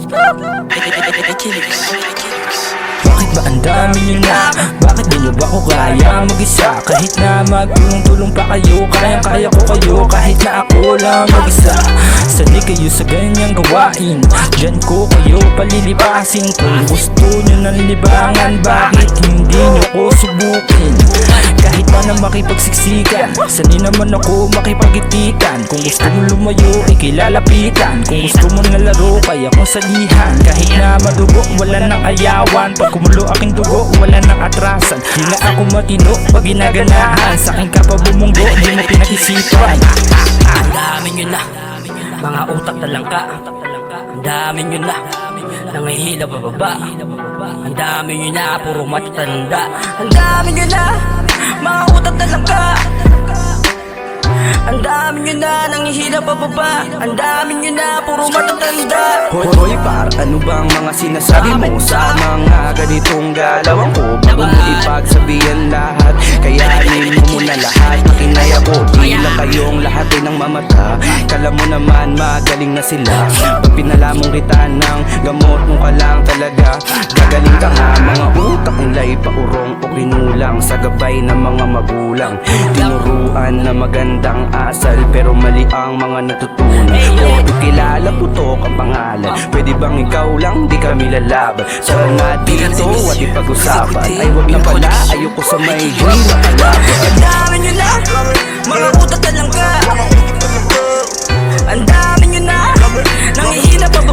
Bakit ba ang dami nyo na? Bakit di nyo ba ko kaya mag-isa? Kahit na magtulong-tulong pa kayo, kayang-kaya ko kayo kahit na ako lang mag-isa. Sanay kayo sa ganyang gawain, dyan ko kayo palilipasin. Kung gusto nyo ng libangan, bakit hindi nyo ko subukin? Kahit pa na makipagsiksikan, sanay naman ako makipagitikan. Kung gusto mo lumayo, ikilalapitan. Kung gusto mo na laro, kaya kong salihan. Kahit na madugo, wala nang ayawan. Pag kumulo aking dugo, wala nang atrasan. Di na ako matino pag ginaganahan. Sa aking kapwa bumunggo, di mo pinag-isipan. Ang dami nyo na, mga utak na lang ka. Ang dami nyo na, nangihila bababa. Ang dami nyo na, puro matatanda. Ang dami nyo na, mga utak na lang ka. Ang dami nyo na, nangihila bababa. Ang dami nyo na, puro matatanda. Hoy par, ano bang mga sinasabi mo sa mga ganitong galawan ko? Bago mo ipagsabihan lahat, kayanin mo muna lahat. Makinaya ko, di lang kayong lahat ay nang mamata. Kala mo naman magaling na sila. Pag pinalamong kita ng gamot mo ka lang talaga. Gagaling ka nga, mga utak nila'y paurong o kinulang sa gabay ng mga magulang. Tinuruan na magandang asal pero mali ang mga natutunan. O kilala putok ang pangalan. Pwede bang ikaw lang, di kami lalaban. Tara na dito at ipag-usapan. Ay wag na pala, ayoko sa may di makalaban. Ang dami nyo na, mga utak na lang ka. Ang dami nyo na, nangihina pa